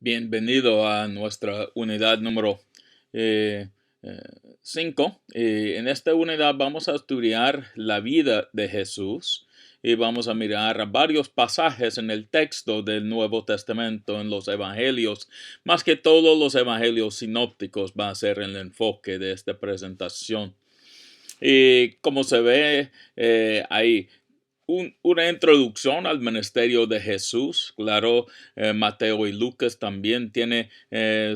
Bienvenido a nuestra unidad número 5. En esta unidad vamos a estudiar la vida de Jesús y vamos a mirar varios pasajes en el texto del Nuevo Testamento, en los evangelios. Más que todos los evangelios sinópticos va a ser el enfoque de esta presentación. Y como se ve, hay una introducción al ministerio de Jesús. Claro, Mateo y Lucas también tienen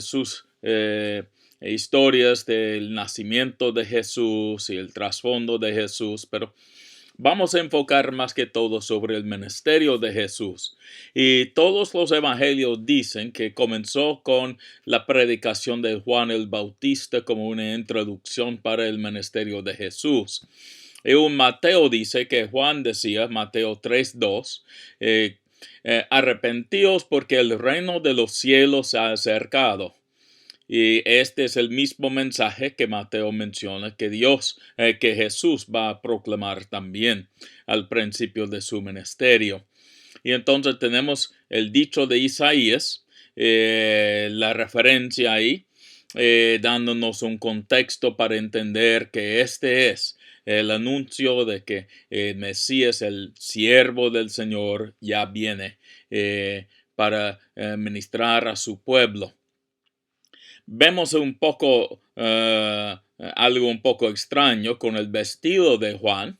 sus historias del nacimiento de Jesús y el trasfondo de Jesús, pero vamos a enfocar más que todo sobre el ministerio de Jesús. Y todos los evangelios dicen que comenzó con la predicación de Juan el Bautista como una introducción para el ministerio de Jesús. Y un Mateo dice que Juan decía, Mateo 3:2, arrepentíos porque el reino de los cielos se ha acercado. Y este es el mismo mensaje que Mateo menciona que Jesús va a proclamar también al principio de su ministerio. Y entonces tenemos el dicho de Isaías, la referencia ahí, dándonos un contexto para entender que este es el anuncio de que el Mesías, el siervo del Señor, ya viene para ministrar a su pueblo. Vemos algo un poco extraño con el vestido de Juan.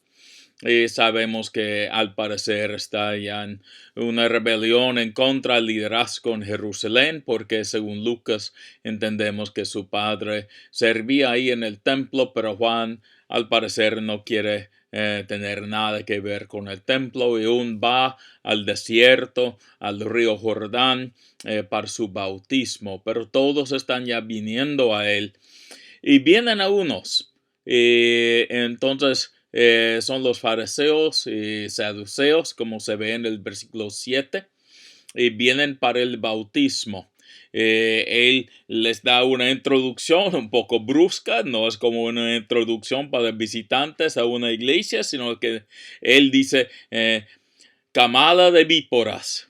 Y sabemos que al parecer está ya en una rebelión en contra del liderazgo en Jerusalén, porque según Lucas entendemos que su padre servía ahí en el templo, pero Juan al parecer no quiere tener nada que ver con el templo y aún va al desierto, al río Jordán, para su bautismo. Pero todos están ya viniendo a él y vienen a unos. Entonces son los fariseos y saduceos, como se ve en el versículo 7, y vienen para el bautismo. Él les da una introducción un poco brusca, no es como una introducción para visitantes a una iglesia, sino que él dice, camada de víboras.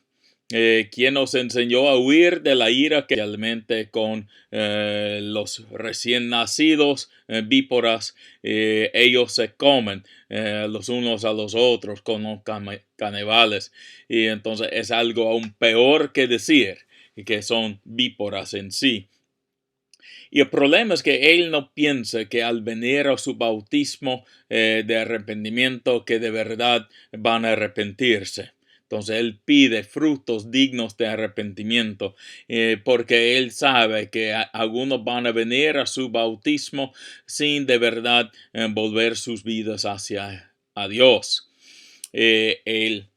Quien nos enseñó a huir de la ira que realmente con los recién nacidos víboras, ellos se comen los unos a los otros como canibales, y entonces es algo aún peor que decir que son víboras en sí. Y el problema es que él no piensa que al venir a su bautismo de arrepentimiento que de verdad van a arrepentirse. Entonces él pide frutos dignos de arrepentimiento, porque él sabe que algunos van a venir a su bautismo sin de verdad volver sus vidas hacia a Dios. Él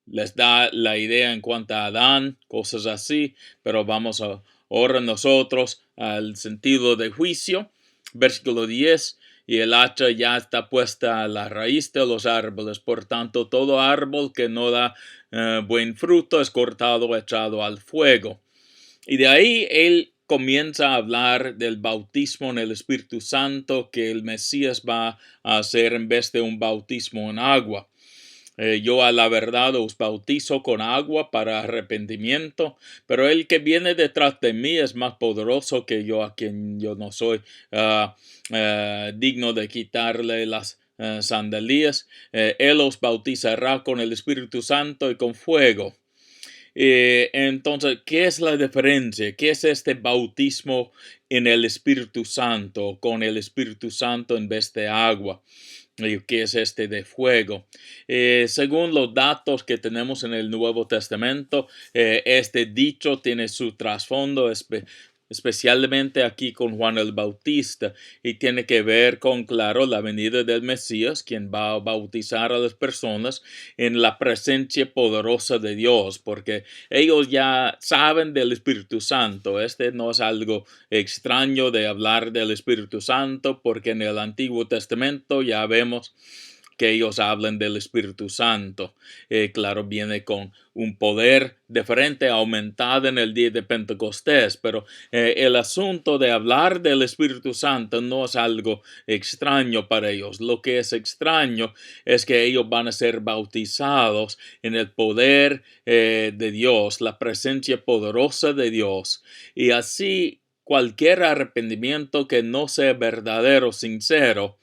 les da la idea en cuanto a Adán, cosas así, pero vamos ahora nosotros al sentido de juicio. Versículo 10. Y el hacha ya está puesta a la raíz de los árboles. Por tanto, todo árbol que no da buen fruto es cortado, echado al fuego. Y de ahí él comienza a hablar del bautismo en el Espíritu Santo que el Mesías va a hacer en vez de un bautismo en agua. Yo a la verdad os bautizo con agua para arrepentimiento, pero el que viene detrás de mí es más poderoso que yo, a quien yo no soy digno de quitarle las sandalias. Él os bautizará con el Espíritu Santo y con fuego. Entonces, ¿qué es la diferencia? ¿Qué es este bautismo en el Espíritu Santo, con el Espíritu Santo en vez de agua? ¿Qué es este de fuego? Según los datos que tenemos en el Nuevo Testamento, este dicho tiene su trasfondo especialmente aquí con Juan el Bautista, y tiene que ver con, claro, la venida del Mesías, quien va a bautizar a las personas en la presencia poderosa de Dios, porque ellos ya saben del Espíritu Santo. Este no es algo extraño de hablar del Espíritu Santo, porque en el Antiguo Testamento ya vemos que ellos hablen del Espíritu Santo. Claro, viene con un poder diferente, aumentado en el día de Pentecostés, pero el asunto de hablar del Espíritu Santo no es algo extraño para ellos. Lo que es extraño es que ellos van a ser bautizados en el poder de Dios, la presencia poderosa de Dios, y así cualquier arrepentimiento que no sea verdadero, sincero,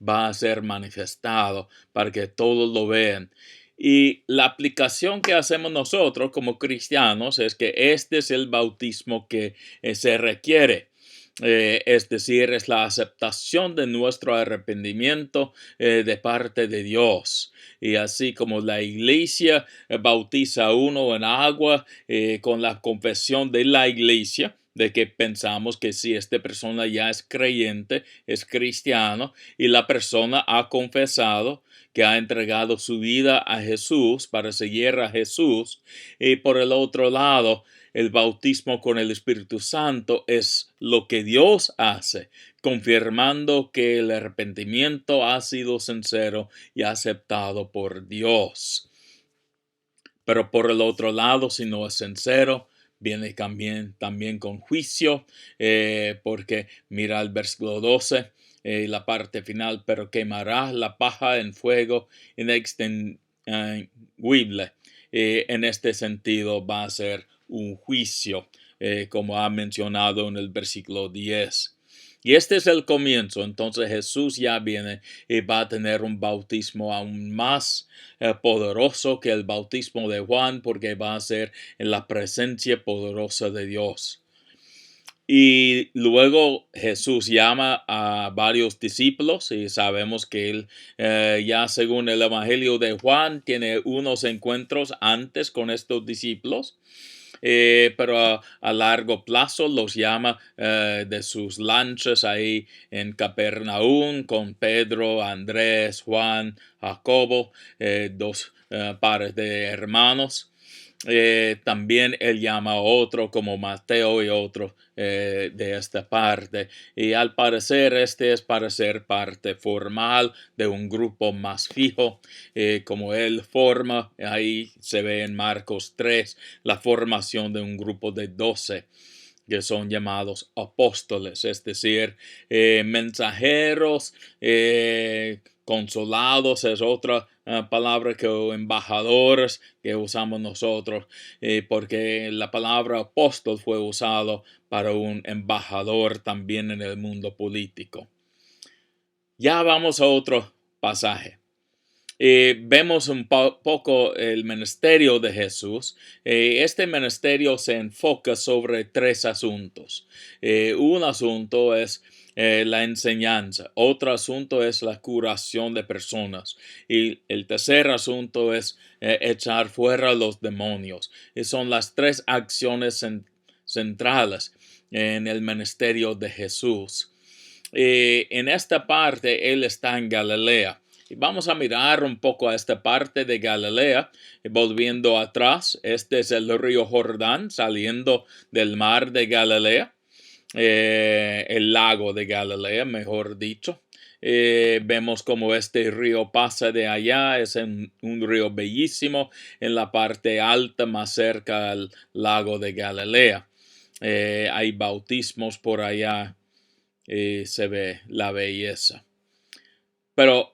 va a ser manifestado para que todos lo vean. Y la aplicación que hacemos nosotros como cristianos es que este es el bautismo que se requiere. Es decir, es la aceptación de nuestro arrepentimiento de parte de Dios. Y así como la iglesia bautiza a uno en agua con la confesión de la iglesia, de que pensamos que si esta persona ya es creyente, es cristiano, y la persona ha confesado que ha entregado su vida a Jesús para seguir a Jesús, y por el otro lado, el bautismo con el Espíritu Santo es lo que Dios hace, confirmando que el arrepentimiento ha sido sincero y aceptado por Dios. Pero por el otro lado, si no es sincero, viene también con juicio, porque mira el versículo 12, la parte final, pero quemará la paja en fuego inextinguible. En este sentido va a ser un juicio, como ha mencionado en el versículo 10. Y este es el comienzo. Entonces Jesús ya viene y va a tener un bautismo aún más poderoso que el bautismo de Juan, porque va a ser en la presencia poderosa de Dios. Y luego Jesús llama a varios discípulos y sabemos que él ya según el Evangelio de Juan tiene unos encuentros antes con estos discípulos. Pero a largo plazo los llama de sus lanchas ahí en Capernaum con Pedro, Andrés, Juan, Jacobo, dos pares de hermanos. También él llama a otro como Mateo y otro de esta parte. Y al parecer este es para ser parte formal de un grupo más fijo, como él forma. Ahí se ve en Marcos 3 la formación de un grupo de 12 que son llamados apóstoles, es decir, mensajeros, consolados es otra palabra que embajadores que usamos nosotros, porque la palabra apóstol fue usado para un embajador también en el mundo político. Ya vamos a otro pasaje. Vemos un poco el ministerio de Jesús. Este ministerio se enfoca sobre tres asuntos. Un asunto es la enseñanza, otro asunto es la curación de personas y el tercer asunto es echar fuera los demonios. Y son las tres acciones centrales en el ministerio de Jesús. En esta parte él está en Galilea. Y vamos a mirar un poco a esta parte de Galilea, volviendo atrás. Este es el río Jordán saliendo del mar de Galilea, el lago de Galilea, mejor dicho. Vemos como este río pasa de allá, es un río bellísimo en la parte alta, más cerca al lago de Galilea. Hay bautismos por allá, se ve la belleza. Pero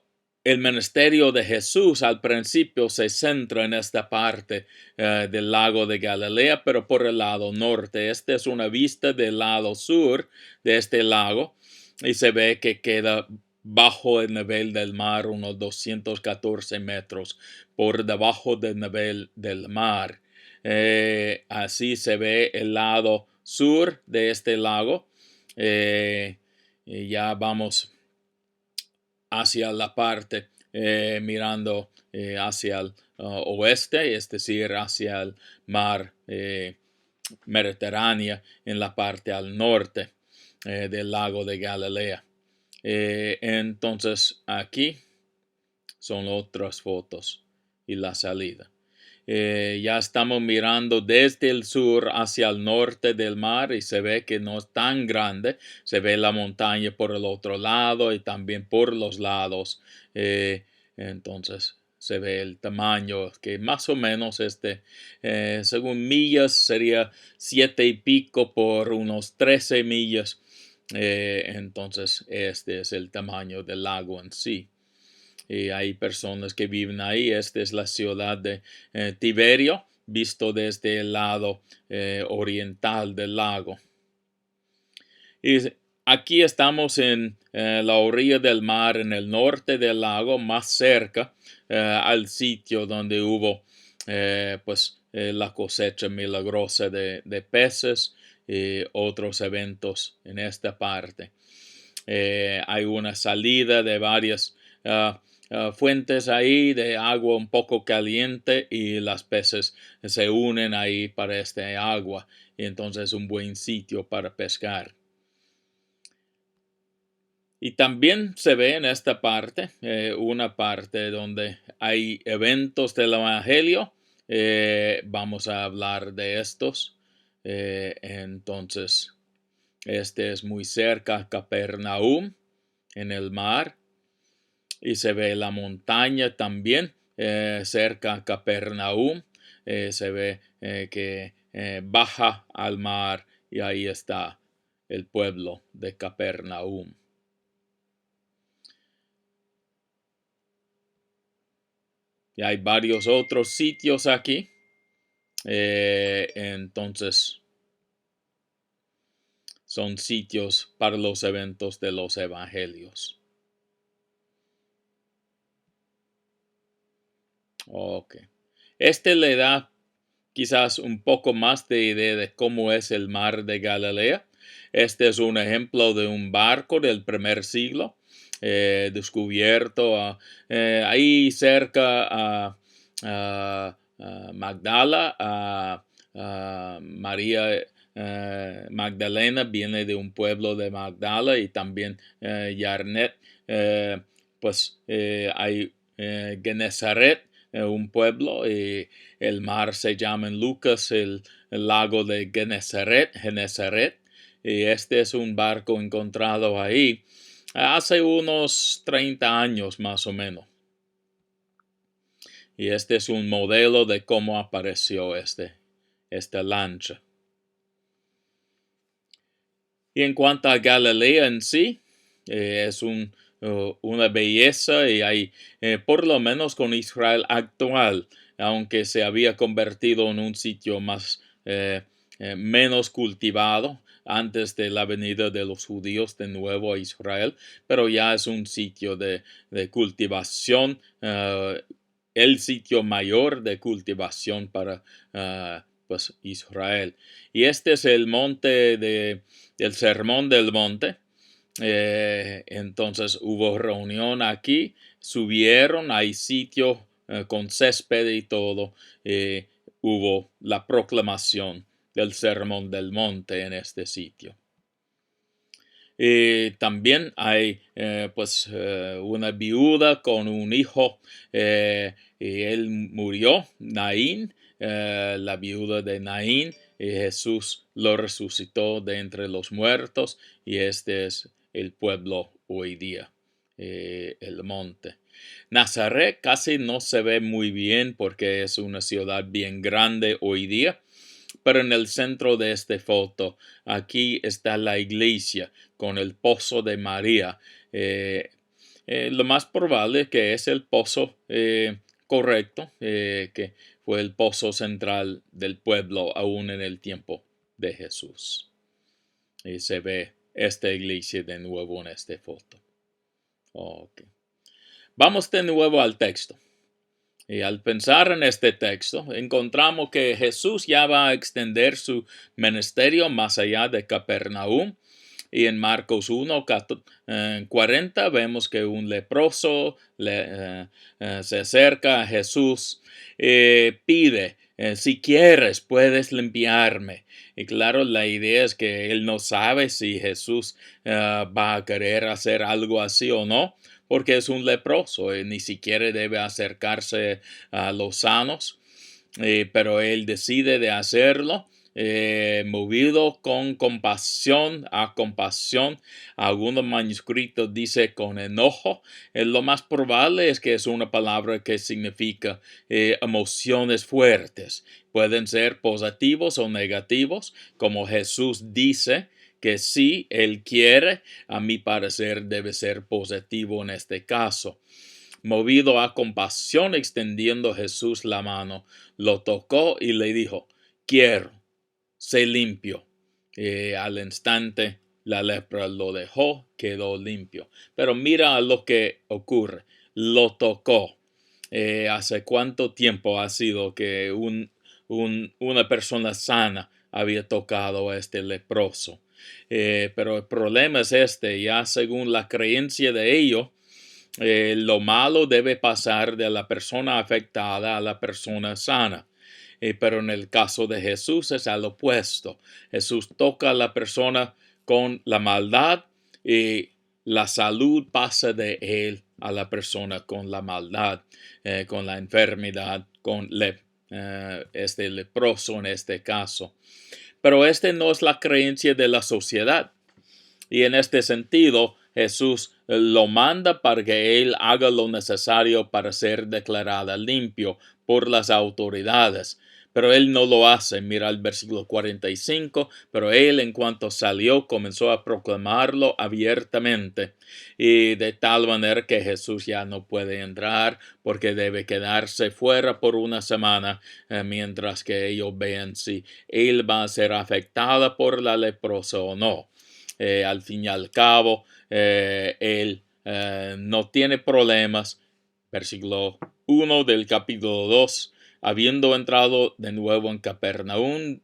el ministerio de Jesús al principio se centra en esta parte del lago de Galilea, pero por el lado norte. Esta es una vista del lado sur de este lago y se ve que queda bajo el nivel del mar, unos 214 metros por debajo del nivel del mar. Así se ve el lado sur de este lago. Y ya vamos hacia la parte mirando hacia el oeste, es decir, hacia el mar Mediterráneo en la parte al norte del lago de Galilea. Entonces aquí son otras fotos y la salida. Ya estamos mirando desde el sur hacia el norte del mar y se ve que no es tan grande. Se ve la montaña por el otro lado y también por los lados Entonces se ve el tamaño que más o menos según millas sería 7 y pico por unos 13 millas. Entonces este es el tamaño del lago en sí. Y hay personas que viven ahí. Esta es la ciudad de Tiberio, visto desde el lado oriental del lago. Y aquí estamos en la orilla del mar, en el norte del lago, más cerca al sitio donde hubo la cosecha milagrosa de peces y otros eventos en esta parte. Hay una salida de varias fuentes ahí de agua un poco caliente y las peces se unen ahí para este agua, y entonces es un buen sitio para pescar. Y también se ve en esta parte, una parte donde hay eventos del Evangelio. Vamos a hablar de estos. Entonces, este es muy cerca a Capernaum, en el mar. Y se ve la montaña también, cerca a Capernaum. Se ve que baja al mar y ahí está el pueblo de Capernaum. Y hay varios otros sitios aquí. Entonces, son sitios para los eventos de los evangelios. Ok. Este le da quizás un poco más de idea de cómo es el mar de Galilea. Este es un ejemplo de un barco del primer siglo, descubierto ahí cerca a Magdala. María Magdalena viene de un pueblo de Magdala, y también Yarnet. Hay Genezaret, un pueblo, y el mar se llama en Lucas el lago de Genezaret, y este es un barco encontrado ahí hace unos 30 años más o menos. Y este es un modelo de cómo apareció esta lancha. Y en cuanto a Galilea en sí, es una belleza, y hay, por lo menos con Israel actual, aunque se había convertido en un sitio menos cultivado antes de la venida de los judíos de nuevo a Israel, pero ya es un sitio de cultivación, el sitio mayor de cultivación para Israel. Y este es el monte del Sermón del Monte. Entonces hubo reunión aquí, subieron, hay sitio con césped y todo. Hubo la proclamación del Sermón del Monte en este sitio. También hay una viuda con un hijo, y él murió, Naín, la viuda de Naín, y Jesús lo resucitó de entre los muertos, y este es el pueblo hoy día, el monte. Nazaret casi no se ve muy bien porque es una ciudad bien grande hoy día, pero en el centro de esta foto, aquí está la iglesia con el pozo de María. Lo más probable que es el pozo correcto, que fue el pozo central del pueblo aún en el tiempo de Jesús. Y se ve esta iglesia de nuevo en esta foto. Okay. Vamos de nuevo al texto. Y al pensar en este texto, encontramos que Jesús ya va a extender su ministerio más allá de Capernaum. Y en Marcos 1:40 vemos que un leproso se acerca a Jesús, pide, si quieres, puedes limpiarme. Y claro, la idea es que él no sabe si Jesús va a querer hacer algo así o no, porque es un leproso y ni siquiera debe acercarse a los sanos, pero él decide de hacerlo. movido con compasión, a compasión. Algunos manuscritos dice con enojo. Lo más probable es que es una palabra que significa emociones fuertes. Pueden ser positivos o negativos, como Jesús dice que si Él quiere, a mi parecer debe ser positivo en este caso. Movido a compasión, extendiendo Jesús la mano, lo tocó y le dijo: quiero, sé limpio. Al instante la lepra lo dejó, quedó limpio. Pero mira lo que ocurre. Lo tocó. ¿Hace cuánto tiempo ha sido que una persona sana había tocado a este leproso? Pero el problema es ya según la creencia de ellos, lo malo debe pasar de la persona afectada a la persona sana. Pero en el caso de Jesús es al opuesto. Jesús toca a la persona con la maldad y la salud pasa de él a la persona con la maldad, con la enfermedad, con este leproso en este caso. Pero este no es la creencia de la sociedad. Y en este sentido, Jesús lo manda para que él haga lo necesario para ser declarada limpio por las autoridades. Pero él no lo hace. Mira el versículo 45. Pero él, en cuanto salió, comenzó a proclamarlo abiertamente. Y de tal manera que Jesús ya no puede entrar porque debe quedarse fuera por una semana mientras que ellos vean si él va a ser afectada por la leprosa o no. Al fin y al cabo, él no tiene problemas. Versículo 1 del capítulo 2. Habiendo entrado de nuevo en Capernaum,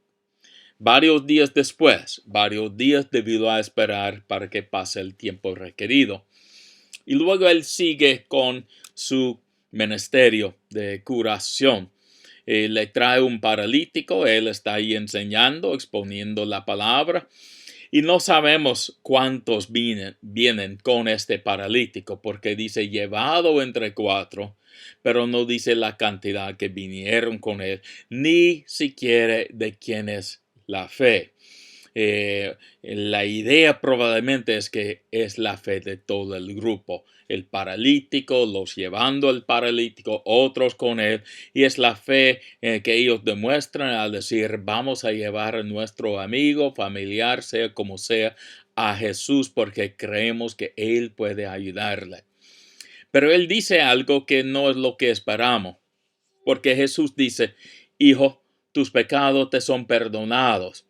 varios días después, varios días debido a esperar para que pase el tiempo requerido. Y luego él sigue con su ministerio de curación. Le trae un paralítico, él está ahí enseñando, exponiendo la palabra. Y no sabemos cuántos vienen con este paralítico, porque dice llevado entre 4, pero no dice la cantidad que vinieron con él, ni siquiera de quién es la fe. La idea probablemente es que es la fe de todo el grupo. El paralítico, los llevando al paralítico, otros con él, y es la fe que ellos demuestran al decir: vamos a llevar a nuestro amigo, familiar, sea como sea, a Jesús porque creemos que Él puede ayudarle. Pero Él dice algo que no es lo que esperamos, porque Jesús dice: hijo, tus pecados te son perdonados.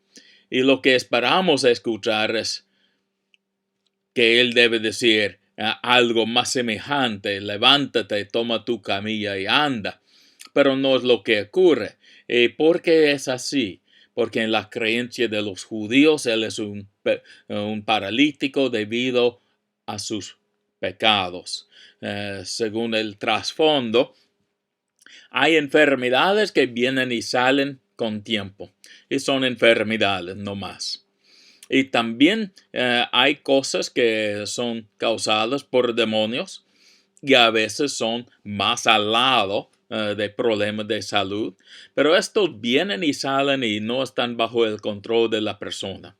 Y lo que esperamos escuchar es que Él debe decir algo más semejante: levántate, toma tu camilla y anda. Pero no es lo que ocurre. ¿Por qué es así? Porque en la creencia de los judíos Él es un paralítico debido a sus pecados. Según el trasfondo, hay enfermedades que vienen y salen con tiempo, y son enfermedades no más. Y también hay cosas que son causadas por demonios y a veces son más al lado de problemas de salud, pero estos vienen y salen y no están bajo el control de la persona.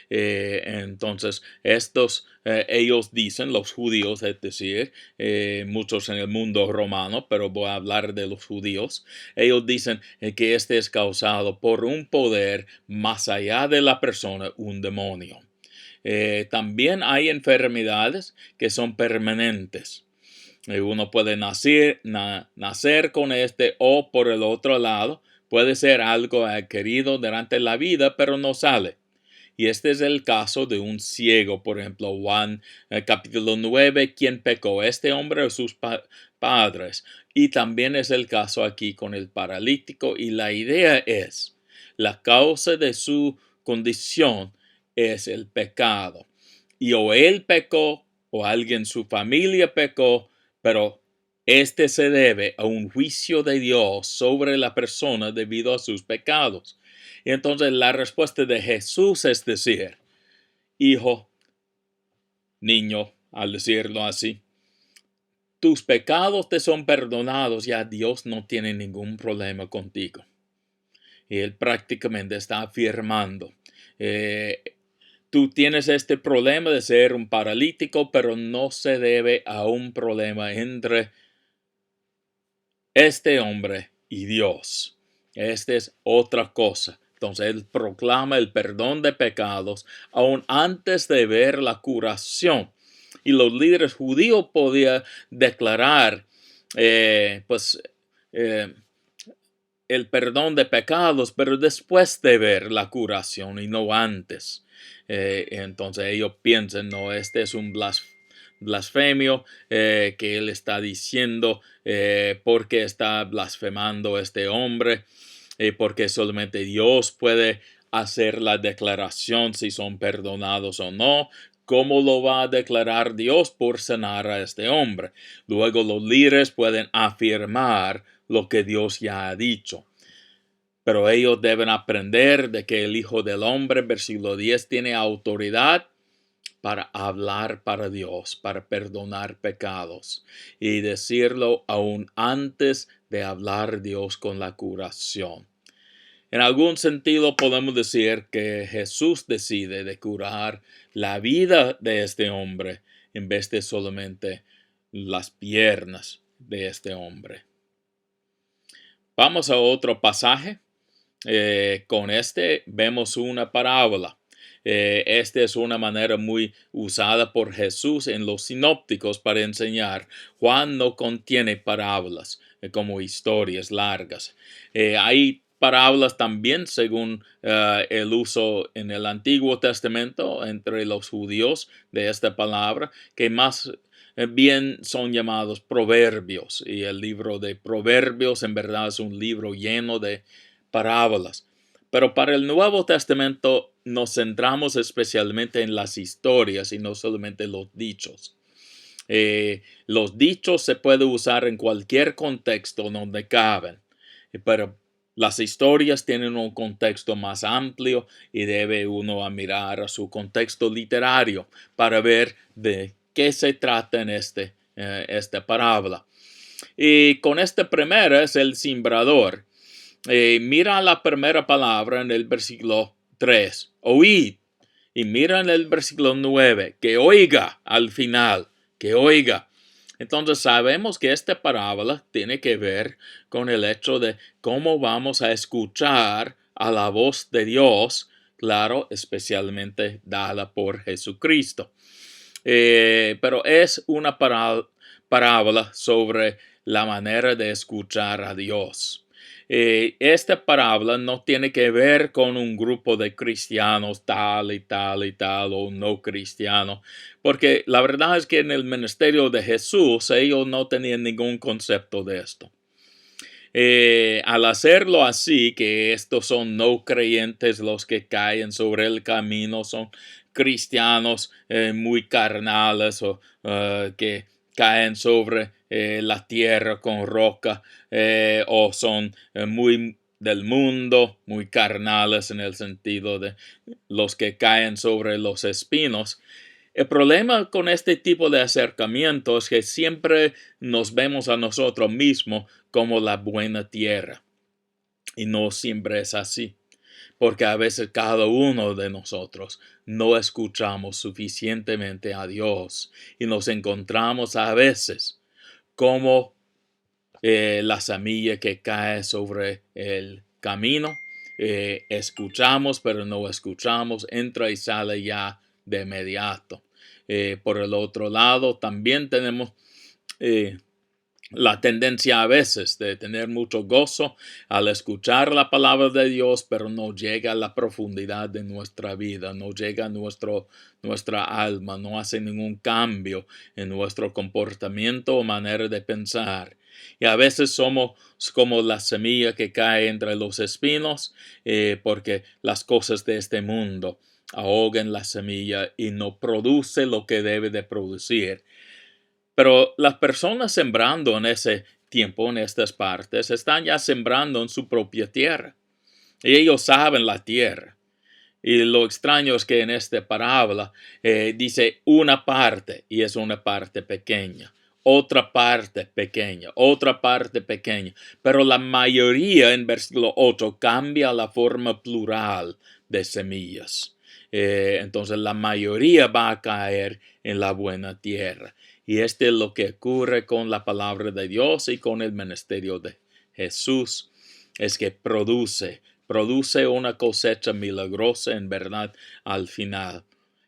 Entonces, ellos dicen, los judíos, es decir, muchos en el mundo romano, pero voy a hablar de los judíos, ellos dicen que este es causado por un poder más allá de la persona, un demonio. También hay enfermedades que son permanentes. Uno puede nacer con este, o por el otro lado, puede ser algo adquirido durante la vida, pero no sale. Y este es el caso de un ciego, por ejemplo, Juan capítulo 9, ¿quién pecó? ¿Este hombre o sus padres? Y también es el caso aquí con el paralítico, y la idea es, la causa de su condición es el pecado. Y o él pecó o alguien en su familia pecó, pero este se debe a un juicio de Dios sobre la persona debido a sus pecados. Y entonces la respuesta de Jesús es decir: hijo, niño, al decirlo así, tus pecados te son perdonados, ya Dios no tiene ningún problema contigo. Y él prácticamente está afirmando, eh, tú tienes este problema de ser un paralítico, pero no se debe a un problema entre este hombre y Dios. Esta es otra cosa. Entonces él proclama el perdón de pecados aún antes de ver la curación. Y los líderes judíos podían declarar, pues, eh, el perdón de pecados, pero después de ver la curación y no antes. Entonces ellos piensan, no, este es un blasfemio que él está diciendo porque está blasfemando este hombre, porque solamente Dios puede hacer la declaración si son perdonados o no. ¿Cómo lo va a declarar Dios por sanar a este hombre? Luego los líderes pueden afirmar lo que Dios ya ha dicho. Pero ellos deben aprender de que el Hijo del Hombre, versículo 10, tiene autoridad para hablar para Dios, para perdonar pecados y decirlo aún antes de hablar Dios con la curación. En algún sentido podemos decir que Jesús decide de curar la vida de este hombre en vez de solamente las piernas de este hombre. Vamos a otro pasaje. Con este vemos una parábola. Esta es una manera muy usada por Jesús en los sinópticos para enseñar. Juan no contiene parábolas como historias largas. Hay parábolas también según el uso en el Antiguo Testamento entre los judíos de esta palabra, que más bien son llamados proverbios. Y el libro de Proverbios en verdad es un libro lleno de parábolas. Pero para el Nuevo Testamento nos centramos especialmente en las historias y no solamente los dichos. Los dichos se pueden usar en cualquier contexto donde caben, pero las historias tienen un contexto más amplio y debe uno mirar a su contexto literario para ver de qué se trata en esta parábola. Y con esta primera es el sembrador. Mira la primera palabra en el versículo 3, oíd. Y mira en el versículo 9, que oiga al final, que oiga. Entonces sabemos que esta parábola tiene que ver con el hecho de cómo vamos a escuchar a la voz de Dios, claro, especialmente dada por Jesucristo. Pero es una parábola sobre la manera de escuchar a Dios. Esta parábola no tiene que ver con un grupo de cristianos tal y tal y tal o no cristianos, porque la verdad es que en el ministerio de Jesús ellos no tenían ningún concepto de esto. Al hacerlo así, que estos son no creyentes los que caen sobre el camino, son cristianos muy carnales o que caen sobre la tierra con roca o son muy del mundo, muy carnales en el sentido de los que caen sobre los espinos. El problema con este tipo de acercamiento es que siempre nos vemos a nosotros mismos como la buena tierra. Y no siempre es así, porque a veces cada uno de nosotros no escuchamos suficientemente a Dios y nos encontramos a veces como la semilla que cae sobre el camino. Escuchamos, pero no escuchamos, entra y sale ya de inmediato. Por el otro lado, también tenemos la tendencia a veces de tener mucho gozo al escuchar la palabra de Dios, pero no llega a la profundidad de nuestra vida, no llega a nuestra alma, no hace ningún cambio en nuestro comportamiento o manera de pensar. Y a veces somos como la semilla que cae entre los espinos, porque las cosas de este mundo ahogan la semilla y no produce lo que debe de producir. Pero las personas sembrando en ese tiempo, en estas partes, están ya sembrando en su propia tierra. Y ellos saben la tierra. Y lo extraño es que en esta parábola dice una parte, y es una parte pequeña. otra parte pequeña. Pero la mayoría en versículo 8 cambia la forma plural de semillas. Entonces la mayoría va a caer en la buena tierra. Y es lo que ocurre con la palabra de Dios y con el ministerio de Jesús. Es que produce una cosecha milagrosa en verdad al final.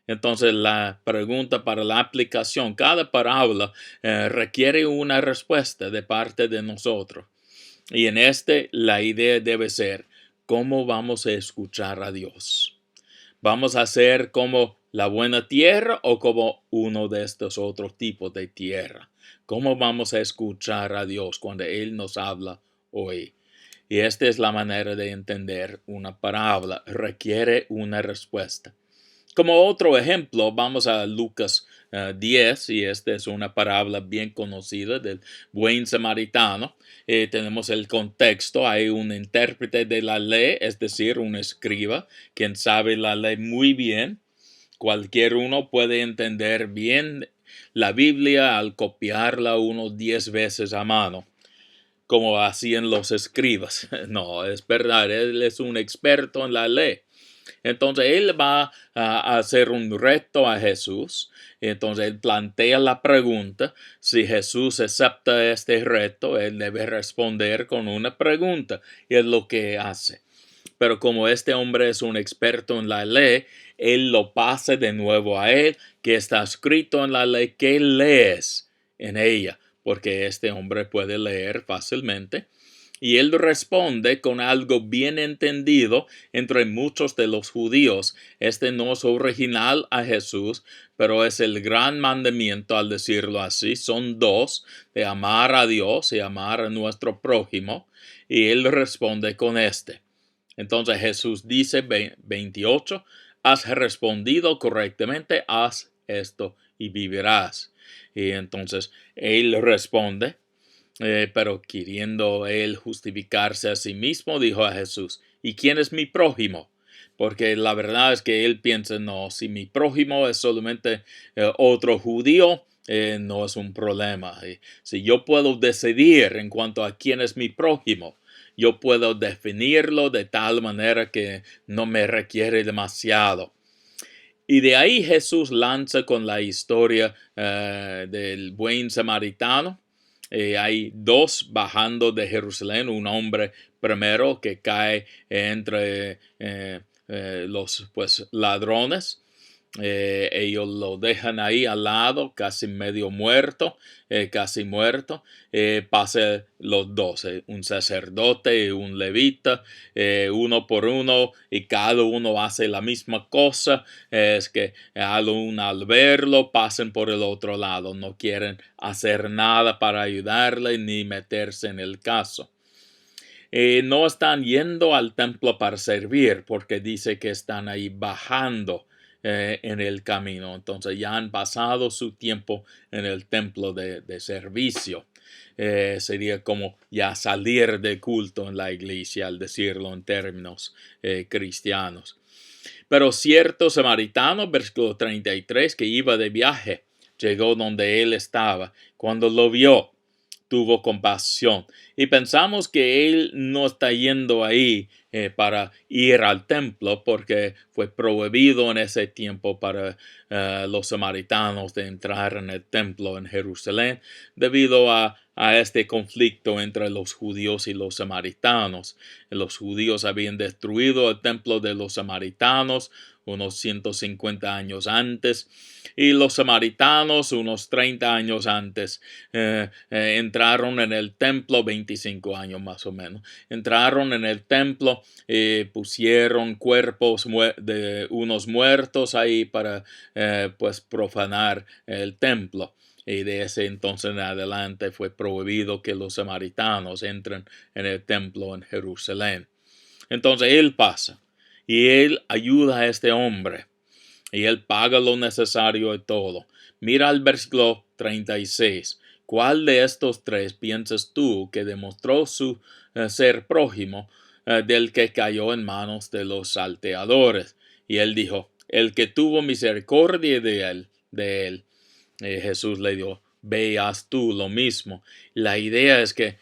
Entonces la pregunta para la aplicación, cada parábola requiere una respuesta de parte de nosotros. Y en la idea debe ser, ¿cómo vamos a escuchar a Dios? ¿Vamos a ser como la buena tierra o como uno de estos otros tipos de tierra? ¿Cómo vamos a escuchar a Dios cuando Él nos habla hoy? Y esta es la manera de entender una parábola. Requiere una respuesta. Como otro ejemplo, vamos a Lucas 10, y esta es una parábola bien conocida del buen samaritano. Tenemos el contexto, hay un intérprete de la ley, es decir, un escriba, quien sabe la ley muy bien. Cualquier uno puede entender bien la Biblia al copiarla unos 10 veces a mano, como hacían los escribas. No, es verdad, él es un experto en la ley. Entonces él va a hacer un reto a Jesús. Entonces él plantea la pregunta. Si Jesús acepta este reto, él debe responder con una pregunta. Y es lo que hace. Pero como este hombre es un experto en la ley, él lo pasa de nuevo a él, que está escrito en la ley, ¿qué lees en ella? Porque este hombre puede leer fácilmente. Y él responde con algo bien entendido entre muchos de los judíos. Este no es original a Jesús, pero es el gran mandamiento, al decirlo así. Son dos, de amar a Dios y amar a nuestro prójimo. Y él responde con este. Entonces Jesús dice 28, has respondido correctamente, haz esto y vivirás. Y entonces él responde. Pero queriendo él justificarse a sí mismo, dijo a Jesús, ¿y quién es mi prójimo? Porque la verdad es que él piensa, no, si mi prójimo es solamente otro judío, no es un problema. Si yo puedo decidir en cuanto a quién es mi prójimo, yo puedo definirlo de tal manera que no me requiere demasiado. Y de ahí Jesús lanza con la historia del buen samaritano. Hay dos bajando de Jerusalén, un hombre primero que cae entre los ladrones. Ellos lo dejan ahí al lado, casi medio muerto, casi muerto. Pasa los dos, un sacerdote y un levita, uno por uno, y cada uno hace la misma cosa. Es que al verlo pasen por el otro lado, no quieren hacer nada para ayudarle ni meterse en el caso. No están yendo al templo para servir, porque dice que están ahí bajando en el camino. Entonces ya han pasado su tiempo en el templo de servicio. Sería como ya salir de culto en la iglesia, al decirlo en términos cristianos. Pero cierto samaritano, versículo 33, que iba de viaje, llegó donde él estaba. Cuando lo vio, tuvo compasión. Y pensamos que él no está yendo ahí para ir al templo, porque fue prohibido en ese tiempo para los samaritanos de entrar en el templo en Jerusalén, debido a este conflicto entre los judíos y los samaritanos. Los judíos habían destruido el templo de los samaritanos unos 150 años antes, y los samaritanos unos 30 años antes entraron en el templo, 25 años más o menos. Entraron en el templo, pusieron cuerpos de unos muertos ahí para pues profanar el templo. Y de ese entonces en adelante fue prohibido que los samaritanos entren en el templo en Jerusalén. Entonces él pasa y él ayuda a este hombre y él paga lo necesario y todo. Mira el versículo 36. ¿Cuál de estos tres piensas tú que demostró su ser prójimo del que cayó en manos de los salteadores? Y él dijo, el que tuvo misericordia de él. Jesús le dio veas tú lo mismo. La idea es que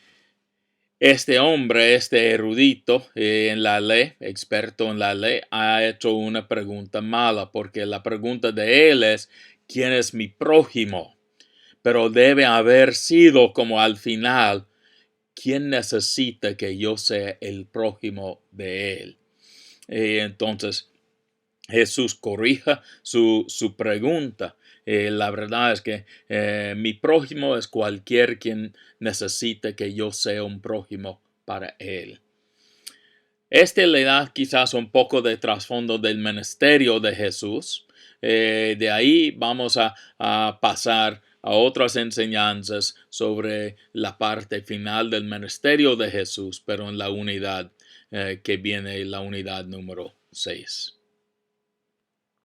este hombre, este erudito en la ley, experto en la ley, ha hecho una pregunta mala, porque la pregunta de él es, ¿quién es mi prójimo? Pero debe haber sido como al final, ¿quién necesita que yo sea el prójimo de él? Entonces, Jesús corrija su pregunta. La verdad es que mi prójimo es cualquier quien necesite que yo sea un prójimo para él. Este le da quizás un poco de trasfondo del ministerio de Jesús. De ahí vamos a pasar a otras enseñanzas sobre la parte final del ministerio de Jesús, pero en la unidad que viene, la unidad número 6.